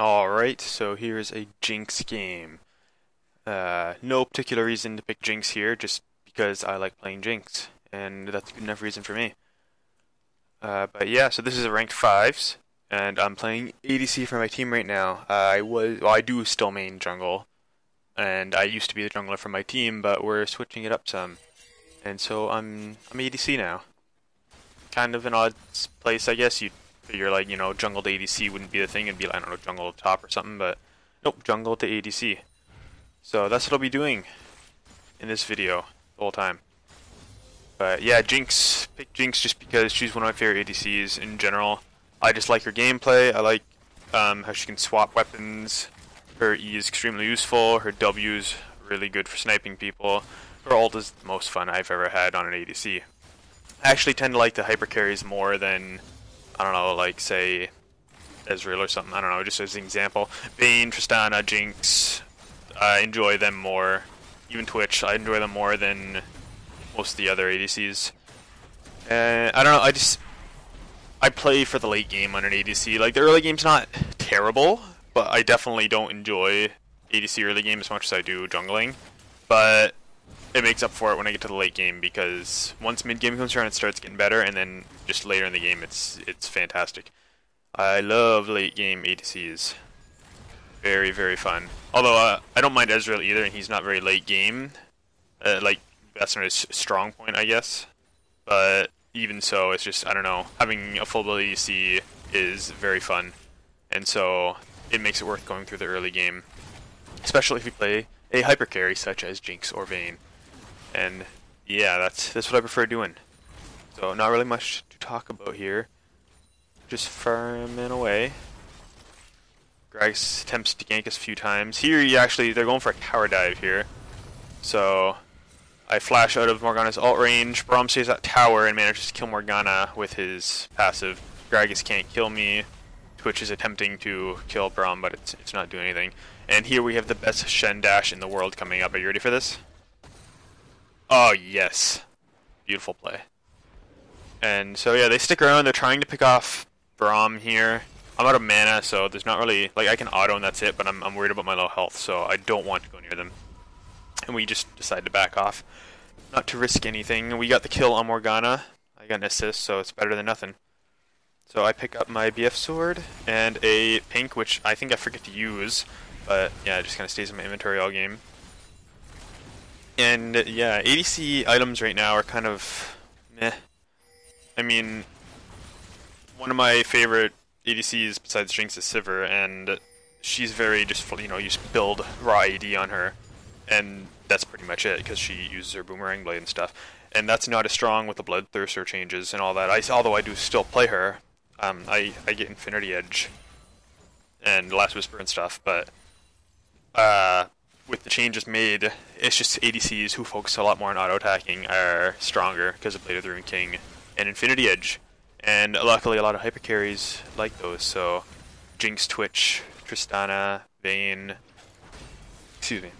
Alright, so here's a Jinx game. No particular reason to pick Jinx here, just because I like playing Jinx, and that's a good enough reason for me. But yeah, so this is a ranked 5s, and I'm playing ADC for my team right now. I do still main jungle, and I used to be the jungler for my team, but we're switching it up some. And so I'm ADC now. Kind of an odd place, I guess. You'd figure like, jungle to ADC wouldn't be the thing, it'd be like, I don't know, jungle to top or something, but nope, jungle to ADC. So that's what I'll be doing in this video the whole time. But yeah, Jinx, pick Jinx just because she's one of my favorite ADCs in general. I just like her gameplay, I like how she can swap weapons, her E is extremely useful, her W is really good for sniping people, her ult is the most fun I've ever had on an ADC. I actually tend to like the hyper carries more than, I don't know, like say Ezreal or something, I don't know, just as an example. Vayne, Tristana, Jinx, I enjoy them more. Even Twitch, I enjoy them more than most of the other ADCs. I don't know, I play for the late game on an ADC. Like, the early game's not terrible, but I definitely don't enjoy ADC early game as much as I do jungling. But it makes up for it when I get to the late game, because once mid game comes around it starts getting better, and then just later in the game it's fantastic. I love late game ADCs. Very, very fun. Although I don't mind Ezreal either, and he's not very late game. Like, that's not his strong point, I guess. But even so, it's just, I don't know, having a full build ADC is very fun. And so it makes it worth going through the early game. Especially if you play a hyper carry such as Jinx or Vayne. And yeah, that's what I prefer doing. So not really much to talk about here. Just farming away. Gragas attempts to gank us a few times. Here, they're going for a tower dive here. So I flash out of Morgana's ult range. Braum stays at tower and manages to kill Morgana with his passive. Gragas can't kill me. Twitch is attempting to kill Braum, but it's not doing anything. And here we have the best Shen dash in the world coming up. Are you ready for this? Oh yes, beautiful play. And so yeah, they stick around. They're trying to pick off Braum here. I'm out of mana, so there's not really, like, I can auto and that's it, but I'm worried about my low health, so I don't want to go near them. And we just decide to back off, not to risk anything. We got the kill on Morgana. I got an assist, so it's better than nothing. So I pick up my BF sword and a pink, which I think I forget to use, but yeah, it just kind of stays in my inventory all game. And yeah, ADC items right now are kind of meh. I mean, one of my favorite ADCs besides Jinx is Sivir, and she's very just, you just build raw AD on her, and that's pretty much it, because she uses her boomerang blade and stuff. And that's not as strong with the Bloodthirster changes and all that. Although I do still play her, I get Infinity Edge and Last Whisper and stuff, but with the changes made, it's just ADCs who focus a lot more on auto-attacking are stronger because of Blade of the Rune King and Infinity Edge. And luckily a lot of hyper carries like those, so Jinx, Twitch, Tristana, Vayne, excuse me,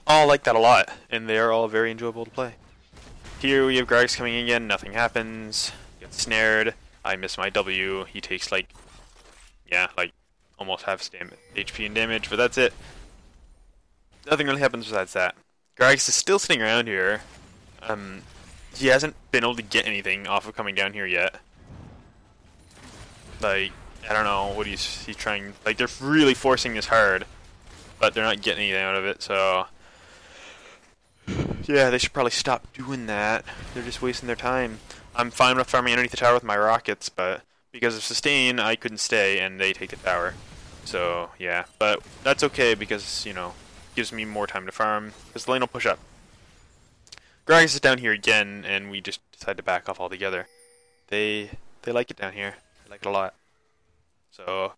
all like that a lot, and they are all very enjoyable to play. Here we have Gragas coming in again, nothing happens, gets snared, I miss my W, he takes like almost half his HP and damage, but that's it. Nothing really happens besides that. Gragas is still sitting around here. He hasn't been able to get anything off of coming down here yet. Like, I don't know what he's trying, like, they're really forcing this hard, but they're not getting anything out of it, so yeah, they should probably stop doing that. They're just wasting their time. I'm fine with farming underneath the tower with my rockets, but because of sustain, I couldn't stay, and they take the tower. So yeah, but that's okay because, gives me more time to farm, because the lane will push up. Gragas is down here again, and we just decide to back off altogether. They like it down here. They like it a lot. So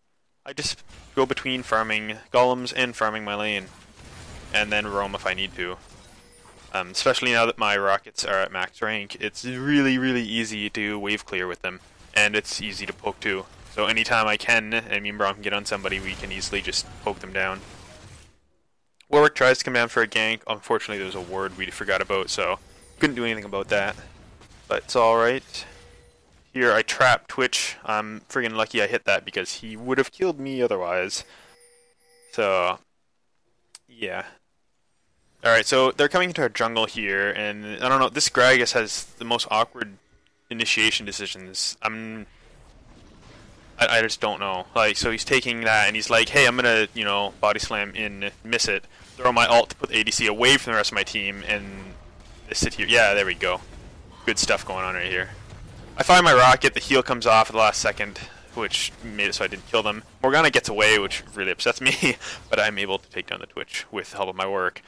I just go between farming golems and farming my lane, and then roam if I need to. Especially now that my rockets are at max rank, it's really, really easy to wave clear with them, and it's easy to poke too. So anytime I can, and me and Braum can get on somebody, we can easily just poke them down. Warwick tries to come down for a gank. Unfortunately, there's a ward we forgot about, so couldn't do anything about that. But it's alright. Here I trap Twitch. I'm friggin' lucky I hit that because he would have killed me otherwise. So, yeah. Alright, so they're coming into our jungle here, and I don't know, this Gragas has the most awkward initiation decisions. I just don't know. Like, so he's taking that and he's like, hey, I'm gonna, you know, body slam in, miss it, throw my ult to put the ADC away from the rest of my team, and they sit here. Yeah, there we go. Good stuff going on right here. I find my rocket, the heal comes off at the last second, which made it so I didn't kill them. Morgana gets away, which really upsets me, but I'm able to take down the Twitch with the help of my work.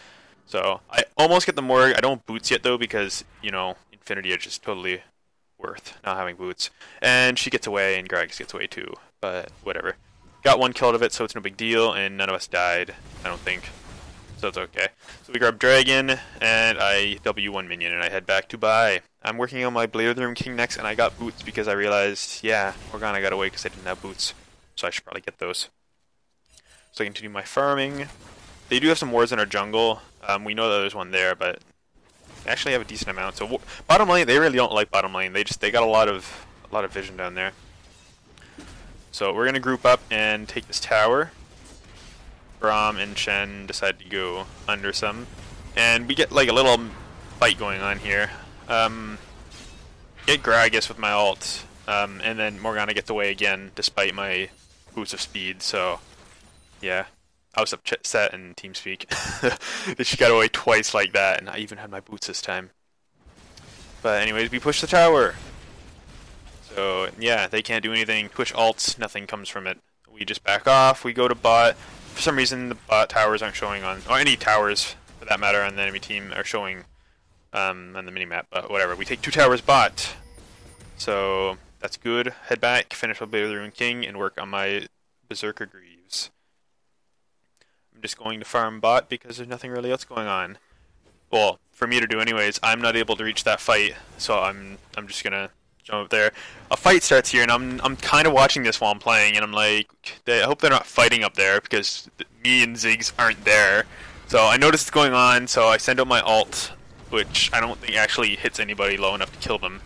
So, I almost get the Morg. I don't boots yet, though, because, you know, Infinity is just totally worth not having boots. And she gets away, and Gragas gets away, too. But, whatever. Got one kill out of it, so it's no big deal, and none of us died, I don't think. So it's okay. So we grab Dragon, and I W one minion, and I head back to buy. I'm working on my Blade of the Room King next, and I got boots because I realized, yeah, Morgana got away because I didn't have boots. So I should probably get those. So I continue my farming. They do have some wards in our jungle. We know that there's one there, but they actually have a decent amount. So bottom lane, they really don't like bottom lane. They got a lot of vision down there. So we're gonna group up and take this tower. Braum and Shen decide to go under some, and we get like a little fight going on here. Get Gragas with my ult, and then Morgana gets away again despite my boost of speed. So yeah, I was upset in TeamSpeak that she got away twice like that, and I even had my boots this time. But anyways, we push the tower. So yeah, they can't do anything. Twitch ults, nothing comes from it. We just back off. We go to bot. For some reason, the bot towers aren't showing on, or any towers for that matter, on the enemy team are showing on the minimap. But whatever. We take 2 towers bot. So that's good. Head back, finish my Blade of the Ruined King, and work on my Berserker Greaves. I'm just going to farm bot because there's nothing really else going on. Well, for me to do anyways. I'm not able to reach that fight, so I'm just gonna jump up there. A fight starts here, and I'm kind of watching this while I'm playing, and I'm like, I hope they're not fighting up there because me and Ziggs aren't there. So I notice it's going on, so I send out my ult, which I don't think actually hits anybody low enough to kill them.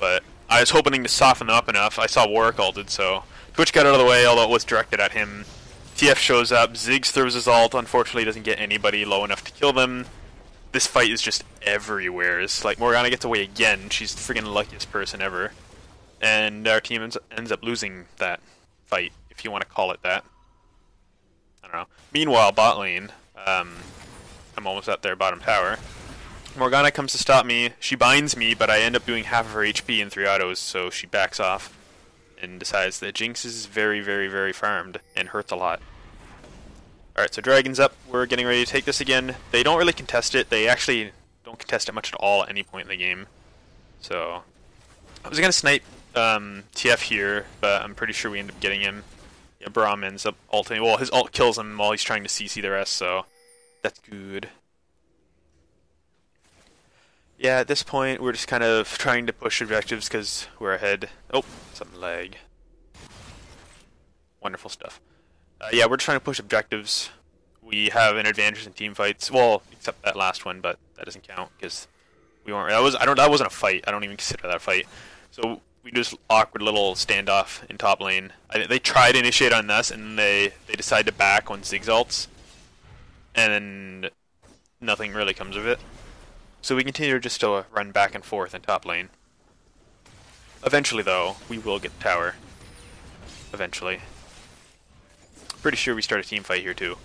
But I was hoping to soften them up enough. I saw Warwick ulted, so Twitch got out of the way, although it was directed at him. TF shows up, Ziggs throws his ult, unfortunately doesn't get anybody low enough to kill them. This fight is just everywhere. It's like Morgana gets away again. She's the freaking luckiest person ever. And our team ends up losing that fight, if you want to call it that. I don't know. Meanwhile, bot lane, I'm almost at their bottom tower. Morgana comes to stop me. She binds me, but I end up doing half of her HP in 3 autos, so she backs off and decides that Jinx is very, very, very farmed and hurts a lot. Alright, so Dragon's up. We're getting ready to take this again. They don't really contest it. They actually don't contest it much at all at any point in the game. So I was going to snipe TF here, but I'm pretty sure we end up getting him. Yeah, Braum ends up ulting. Well, his ult kills him while he's trying to CC the rest, so that's good. Yeah, at this point, we're just kind of trying to push objectives because we're ahead. Oh, something lag. Wonderful stuff. Yeah, we're trying to push objectives. We have an advantage in team fights. Well, except that last one, but that doesn't count because we weren't. That wasn't a fight. I don't even consider that a fight. So we do this awkward little standoff in top lane. They try to initiate on us, and they decide to back on Ziggs ults, and then nothing really comes of it. So we continue just to run back and forth in top lane. Eventually, though, we will get the tower. Eventually. Pretty sure we start a team fight here too.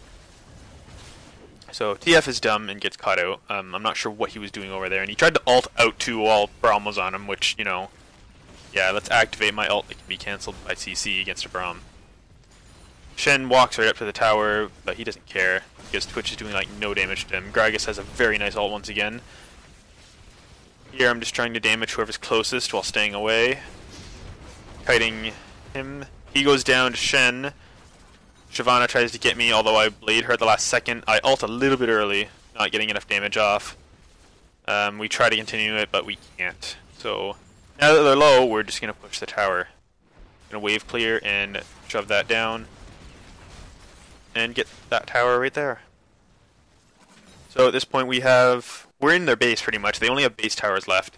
So TF is dumb and gets caught out. I'm not sure what he was doing over there, and he tried to ult out too while Braum was on him, which, you know, yeah, let's activate my ult that can be cancelled by CC against a Braum. Shen walks right up to the tower, but he doesn't care because Twitch is doing like no damage to him. Gragas has a very nice ult once again. Here I'm just trying to damage whoever's closest while staying away. Kiting him. He goes down to Shen. Shyvana tries to get me, although I blade her at the last second. I ult a little bit early, not getting enough damage off. We try to continue it, but we can't. So now that they're low, we're just going to push the tower. Gonna wave clear and shove that down. And get that tower right there. So at this point we're in their base pretty much. They only have base towers left.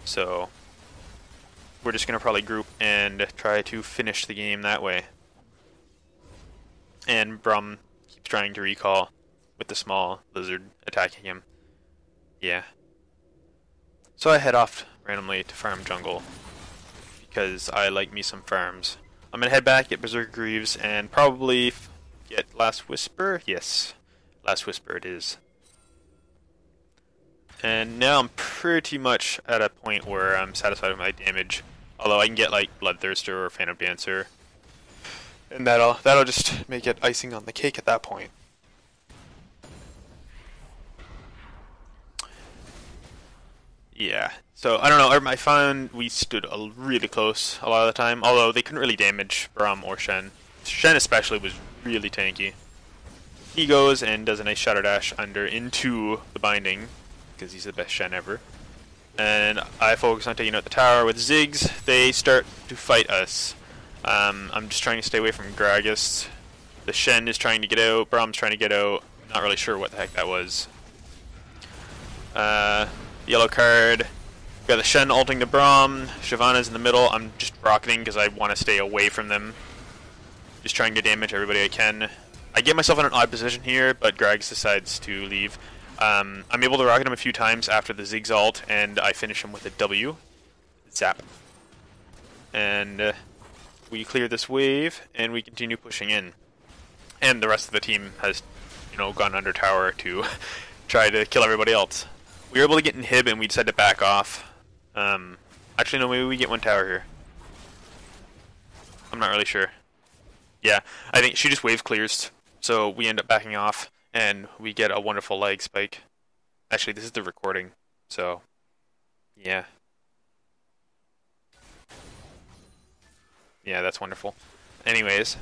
So we're just gonna probably group and try to finish the game that way. And Brum keeps trying to recall with the small lizard attacking him. Yeah. So I head off randomly to farm jungle because I like me some farms. I'm gonna head back, get Berserker Greaves, and probably get Last Whisper. Yes, Last Whisper it is. And now I'm pretty much at a point where I'm satisfied with my damage. Although I can get like Bloodthirster or Phantom Dancer, and that'll just make it icing on the cake at that point. Yeah. So I don't know. I found we stood really close a lot of the time. Although they couldn't really damage Braum or Shen. Shen especially was really tanky. He goes and does a nice Shadow Dash under into the binding because he's the best Shen ever. And I focus on taking out the tower with Ziggs. They start to fight us. I'm just trying to stay away from Gragas. The Shen is trying to get out. Braum's trying to get out. Not really sure what the heck that was. Yellow card. We got the Shen ulting the Braum. Shyvana's in the middle. I'm just rocketing because I want to stay away from them. Just trying to damage everybody I can. I get myself in an odd position here, but Gragas decides to leave. I'm able to rocket him a few times after the Ziggs ult, and I finish him with a W. Zap. And we clear this wave, and we continue pushing in. And the rest of the team has, gone under tower to try to kill everybody else. We were able to get inhib, and we decided to back off. Actually, no, maybe we get one tower here. I'm not really sure. Yeah, I think she just wave clears, so we end up backing off, and we get a wonderful leg spike. Actually, this is the recording, so yeah. Yeah, that's wonderful. Anyways,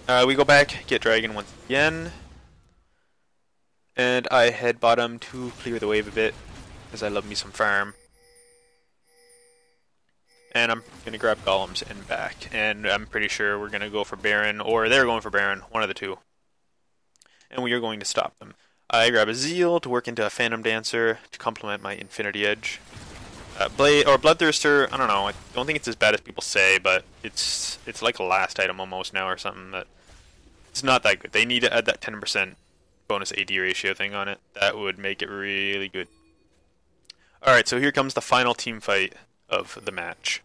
we go back, get Dragon once again, and I head bottom to clear the wave a bit, because I love me some farm. And I'm going to grab Golems and back, and I'm pretty sure we're going to go for Baron, or they're going for Baron, one of the two. And we are going to stop them. I grab a Zeal to work into a Phantom Dancer to complement my Infinity Edge. Blade or Bloodthirster, I don't know. I don't think it's as bad as people say, but it's like a last item almost now or something. That it's not that good. They need to add that 10% bonus AD ratio thing on it. That would make it really good. Alright, so here comes the final team fight of the match.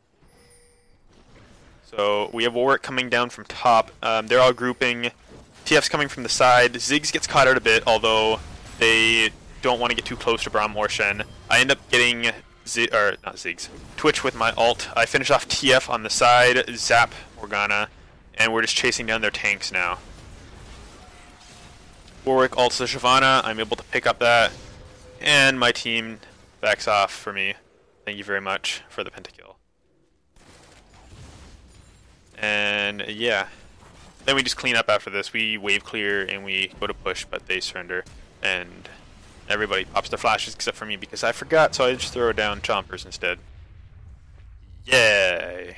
So we have Warwick coming down from top. They're all grouping. TF's coming from the side. Ziggs gets caught out a bit, although they don't want to get too close to Braum or Shen. I end up getting not Ziggs, Twitch with my ult. I finish off TF on the side, zap Morgana, and we're just chasing down their tanks now. Warwick ults the Shyvana. I'm able to pick up that, and my team backs off for me. Thank you very much for the pentakill. And yeah, then we just clean up after this. We wave clear and we go to push, but they surrender, and everybody pops their flashes except for me because I forgot, so I just throw down Chompers instead. Yay!